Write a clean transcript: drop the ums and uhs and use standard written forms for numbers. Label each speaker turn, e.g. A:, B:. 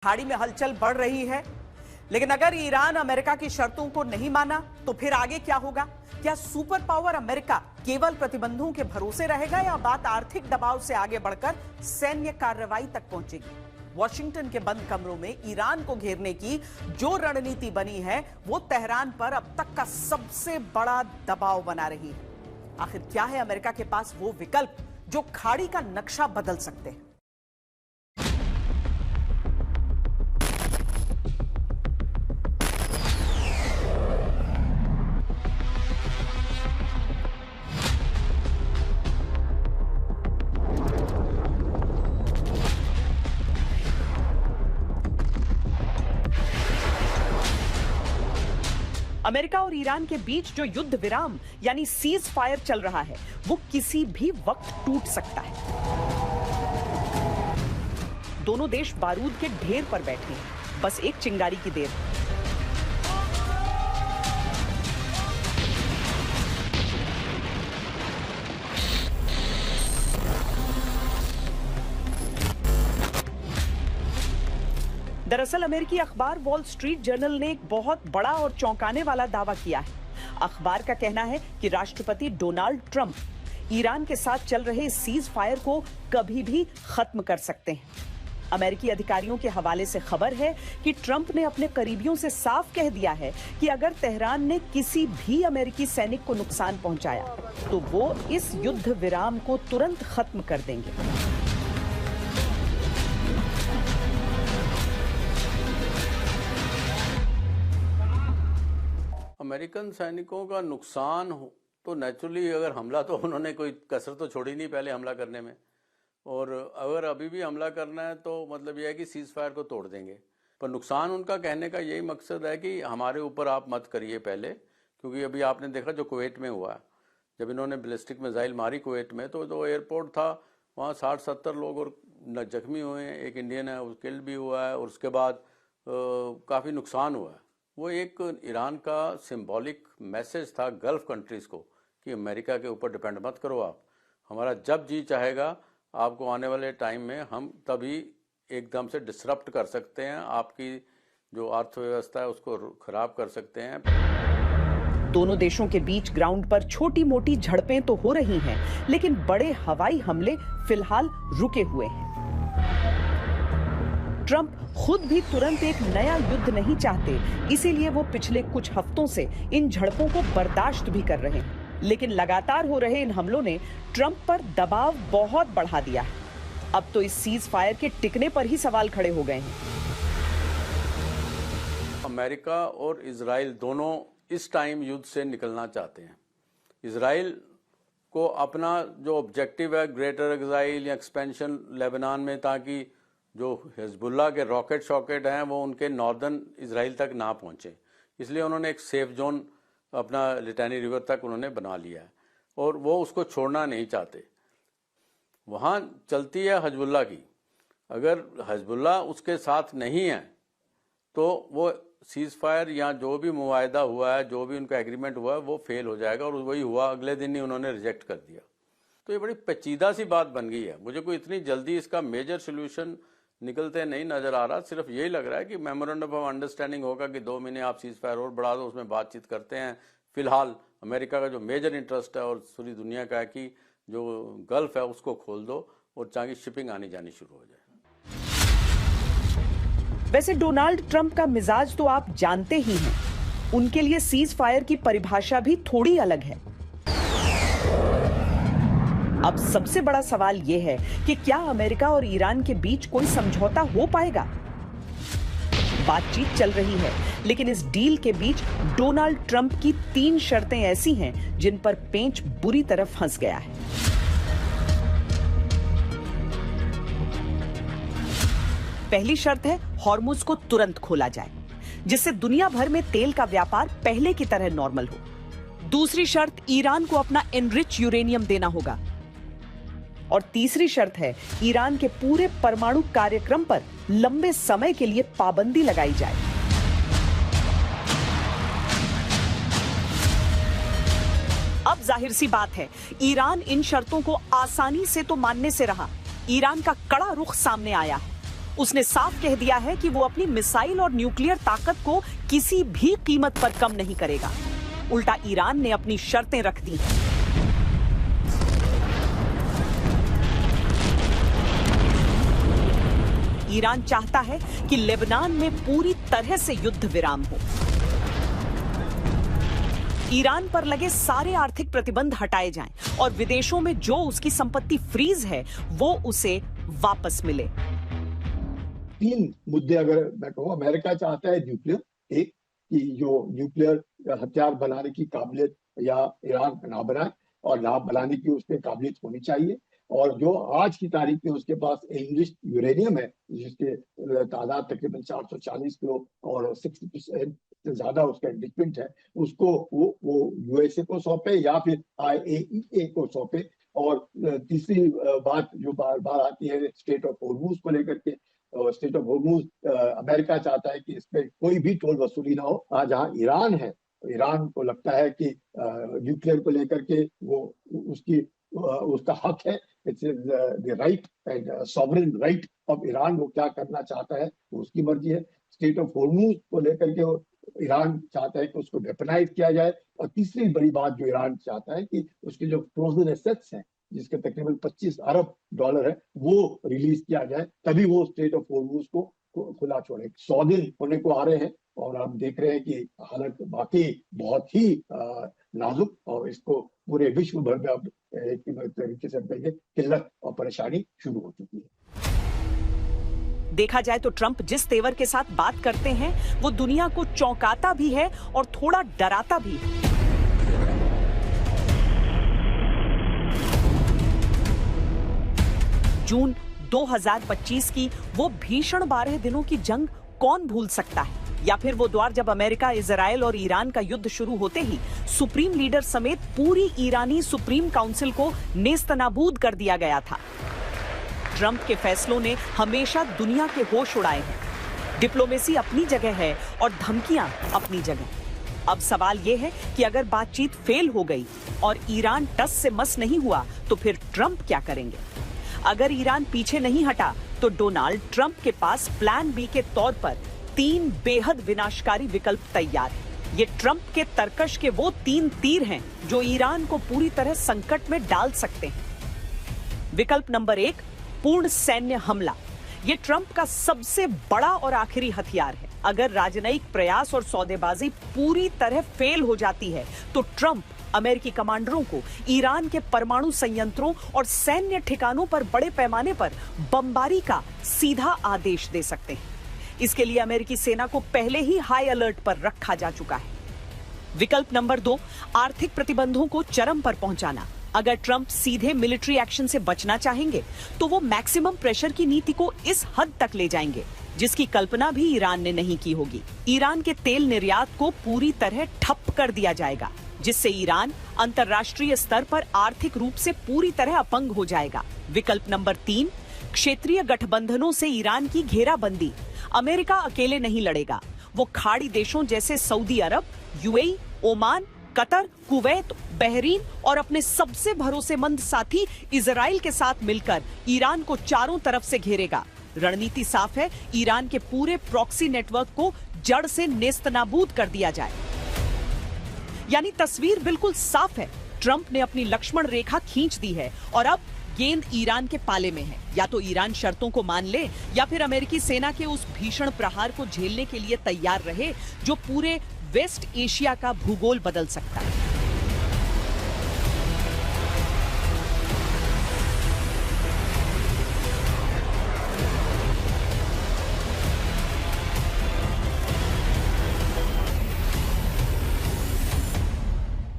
A: खाड़ी में हलचल बढ़ रही है। लेकिन अगर ईरान अमेरिका की शर्तों को नहीं माना तो फिर आगे क्या होगा? क्या सुपर पावर अमेरिका केवल प्रतिबंधों के भरोसे रहेगा या बात आर्थिक दबाव से आगे बढ़कर सैन्य कार्रवाई तक पहुंचेगी? वॉशिंगटन के बंद कमरों में ईरान को घेरने की जो रणनीति बनी है वो तेहरान पर अब तक का सबसे बड़ा दबाव बना रही है। आखिर क्या है अमेरिका के पास वो विकल्प जो खाड़ी का नक्शा बदल सकते हैं? अमेरिका और ईरान के बीच जो युद्ध विराम यानी सीज फायर चल रहा है वो किसी भी वक्त टूट सकता है। दोनों देश बारूद के ढेर पर बैठे हैं, बस एक चिंगारी की देर। दरअसल अमेरिकी अखबार वॉल स्ट्रीट जर्नल ने एक बहुत बड़ा और चौंकाने वाला दावा किया है। अखबार का कहना है कि राष्ट्रपति डोनाल्ड ट्रंप ईरान के साथ चल रहे सीज फायर को कभी भी खत्म कर सकते हैं। अमेरिकी अधिकारियों के हवाले से खबर है कि ट्रंप ने अपने करीबियों से साफ कह दिया है कि अगर तेहरान ने किसी भी अमेरिकी सैनिक को नुकसान पहुंचाया तो वो इस युद्ध विराम को तुरंत खत्म कर देंगे।
B: अमेरिकन सैनिकों का नुकसान तो नेचुरली, अगर हमला तो उन्होंने कोई कसर तो छोड़ी नहीं पहले हमला करने में, और अगर अभी भी हमला करना है तो मतलब यह है कि सीज फायर को तोड़ देंगे। पर नुकसान उनका कहने का यही मकसद है कि हमारे ऊपर आप मत करिए पहले, क्योंकि अभी आपने देखा जो कुवैत में हुआ, जब इन्होंने बैलिस्टिक मिसाइल मारी कुवैत में तो एयरपोर्ट था, वहाँ 60-70 लोग और जख्मी हुए हैं, एक इंडियन है वो किल्ड भी हुआ है, और उसके बाद काफ़ी नुकसान हुआ है। वो एक ईरान का सिंबॉलिक मैसेज था गल्फ कंट्रीज़ को कि अमेरिका के ऊपर डिपेंड मत करो आप, हमारा जब जी चाहेगा आपको आने वाले टाइम में हम तभी एकदम से डिसरप्ट कर सकते हैं, आपकी जो अर्थव्यवस्था है उसको खराब कर सकते हैं।
A: दोनों देशों के बीच ग्राउंड पर छोटी मोटी झड़पें तो हो रही हैं, लेकिन बड़े हवाई हमले फिलहाल रुके हुए हैं। ट्रंप खुद भी तुरंत एक नया युद्ध नहीं चाहते, इसीलिए वो पिछले कुछ हफ्तों से इन झड़पों को बर्दाश्त भी कर रहे हैं। लेकिन लगातार हो रहे इन हमलों ने ट्रंप पर दबाव बहुत बढ़ा दिया है। अब तो इस सीज फायर के टिकने पर ही सवाल खड़े हो गए हैं।
B: अमेरिका और इजराइल दोनों इस टाइम युद्ध से निकलना चाहते हैं। इजराइल को अपना जो ऑब्जेक्टिव है ग्रेटर इजराइल या एक्सपेंशन लेबनान में, ताकि जो हिजबुल्लाह के रॉकेट शॉकेट हैं वो उनके नॉर्दर्न इजराइल तक ना पहुंचे, इसलिए उन्होंने एक सेफ जोन अपना लिटानी रिवर तक उन्होंने बना लिया है और वो उसको छोड़ना नहीं चाहते। वहाँ चलती है हिजबुल्लाह की, अगर हिजबुल्लाह उसके साथ नहीं है तो वो सीज फायर या जो भी मुआहदा हुआ है, जो भी उनका एग्रीमेंट हुआ है वो फेल हो जाएगा, और वही हुआ, अगले दिन ही उन्होंने रिजेक्ट कर दिया। तो ये बड़ी पेचीदा सी बात बन गई है। मुझे कोई इतनी जल्दी इसका मेजर सोल्यूशन निकलते नहीं नजर आ रहा। सिर्फ यही लग रहा है कि मेमोरेंडम ऑफ अंडरस्टैंडिंग होगा कि 2 महीने आप सीज फायर और बढ़ा दो, उसमें बातचीत करते हैं। फिलहाल अमेरिका का जो मेजर इंटरेस्ट है और पूरी दुनिया का है कि जो गल्फ है उसको खोल दो और ताकि शिपिंग आनी जानी शुरू हो जाए।
A: वैसे डोनाल्ड ट्रंप का मिजाज तो आप जानते ही हैं। उनके लिए सीज फायर की परिभाषा भी थोड़ी अलग है। अब सबसे बड़ा सवाल यह है कि क्या अमेरिका और ईरान के बीच कोई समझौता हो पाएगा? बातचीत चल रही है, लेकिन इस डील के बीच डोनाल्ड ट्रंप की 3 शर्तें ऐसी हैं जिन पर पेंच बुरी तरह फंस गया है। पहली शर्त है हॉर्मुज को तुरंत खोला जाए, जिससे दुनिया भर में तेल का व्यापार पहले की तरह नॉर्मल हो। दूसरी शर्त ईरान को अपना एनरिच यूरेनियम देना होगा, और तीसरी शर्त है ईरान के पूरे परमाणु कार्यक्रम पर लंबे समय के लिए पाबंदी लगाई जाए। अब जाहिर सी बात है, ईरान इन शर्तों को आसानी से तो मानने से रहा। ईरान का कड़ा रुख सामने आया है। उसने साफ कह दिया है कि वो अपनी मिसाइल और न्यूक्लियर ताकत को किसी भी कीमत पर कम नहीं करेगा। उल्टा ईरान ने अपनी शर्तें रख दी। ईरान चाहता है कि लेबनान में पूरी तरह से युद्ध विराम हो। ईरान पर लगे सारे आर्थिक प्रतिबंध हटाए जाएं और विदेशों में जो उसकी संपत्ति फ्रीज है वो उसे वापस मिले।
C: 3 मुद्दे अगर मैं कहूँ, अमेरिका चाहता है न्यूक्लियर, एक कि जो न्यूक्लियर हथियार बनाने की काबिलियत या ईरान ना बनाए और ना बनाने की उसमें काबिलियत होनी चाहिए, और जो आज की तारीख में उसके पास एनरिच्ड यूरेनियम है जिसके तादाद तकरीबन 440 किलो और 60% से ज्यादा उसका एनरिचमेंट है, उसको वो यूएसए को सौंपे या फिर IAEA को सौंपे। और तीसरी बात जो बार बार आती है स्टेट ऑफ होर्मुज को लेकर के, स्टेट ऑफ होर्मुज अमेरिका चाहता है कि इसमें कोई भी टोल वसूली ना हो। आज जहाँ ईरान है, ईरान को लगता है कि न्यूक्लियर को लेकर के वो उसका हक है, it's the right and sovereign right of Iran, वो क्या करना चाहता है उसकी मर्जी है। स्टेट ऑफ होर्मुज को लेकर के ईरान चाहता है कि उसको वेपनाइज किया जाए। और तीसरी बड़ी बात जो ईरान चाहता है कि उसके जो फ्रोजन एसेट्स हैं जिसके तकरीबन $25 अरब है वो रिलीज किया जाए, तभी वो स्टेट ऑफ होर्मुज को खुला छोड़े। 100 दिन होने को आ रहे हैं और हम देख रहे हैं कि हालत बाकी बहुत ही नाजुक, और इसको पूरे विश्व भर में अब एक तरीके से कहिए किल्लत और परेशानी शुरू हो चुकी है।
A: देखा जाए तो ट्रंप जिस तेवर के साथ बात करते हैं वो दुनिया को चौंकाता भी है और थोड़ा डराता भी है। जून 2025 की वो भीषण 12 दिनों की जंग कौन भूल सकता है? या फिर वो द्वार जब अमेरिका, इजराइल और ईरान का युद्ध शुरू होते ही सुप्रीम लीडर समेत पूरी ईरानी सुप्रीम काउंसिल को नेस्तनाबूद कर दिया गया था। ट्रंप के फैसलों ने हमेशा दुनिया के होश उड़ाए हैं। डिप्लोमेसी अपनी जगह है और धमकियां अपनी जगह। अब सवाल यह है कि अगर बातचीत फेल हो गई और ईरान टस से मस नहीं हुआ तो फिर ट्रंप क्या करेंगे? अगर ईरान पीछे नहीं हटा तो डोनाल्ड ट्रंप के पास प्लान बी के तौर पर 3 बेहद विनाशकारी विकल्प तैयार हैं। ये ट्रंप के तरकश के वो 3 तीर हैं जो ईरान को पूरी तरह संकट में डाल सकते हैं। विकल्प नंबर 1, पूर्ण सैन्य हमला। ये ट्रंप का सबसे बड़ा और आखिरी हथियार है। अगर राजनयिक प्रयास और सौदेबाजी पूरी तरह फेल हो जाती है तो ट्रंप अमेरिकी कमांडरों को ईरान के परमाणु संयंत्रों और सैन्य ठिकानों पर बड़े पैमाने पर बमबारी का सीधा आदेश दे सकते हैं। इसके लिए अमेरिकी सेना को पहले ही हाई अलर्ट पर रखा जा चुका है। विकल्प नंबर 2, आर्थिक प्रतिबंधों को चरम पर पहुंचाना। अगर ट्रंप सीधे मिलिट्री एक्शन से बचना चाहेंगे तो वो मैक्सिमम प्रेशर की नीति को इस हद तक ले जाएंगे जिसकी कल्पना भी ईरान ने नहीं की होगी। ईरान के तेल निर्यात को पूरी तरह ठप कर दिया जाएगा, जिससे ईरान अंतर्राष्ट्रीय स्तर पर आर्थिक रूप से पूरी तरह अपंग हो जाएगा। विकल्प नंबर 3, क्षेत्रीय गठबंधनों से ईरान की घेराबंदी। अमेरिका अकेले नहीं लड़ेगा, वो खाड़ी देशों जैसे Saudi Arab, UAE, Oman, Qatar, Kuwait, Bahrain और अपने सबसे भरोसेमंद साथी इजराइल के साथ मिलकर ईरान को चारों तरफ से घेरेगा। रणनीति साफ है, ईरान के पूरे प्रॉक्सी नेटवर्क को जड़ से नेस्तनाबूद कर दिया जाए। यानी तस्वीर बिल्कुल साफ है, ट्रंप ने अपनी लक्ष्मण रेखा खींच दी है और अब गेंद ईरान के पाले में है। या तो ईरान शर्तों को मान ले या फिर अमेरिकी सेना के उस भीषण प्रहार को झेलने के लिए तैयार रहे जो पूरे वेस्ट एशिया का भूगोल बदल सकता है।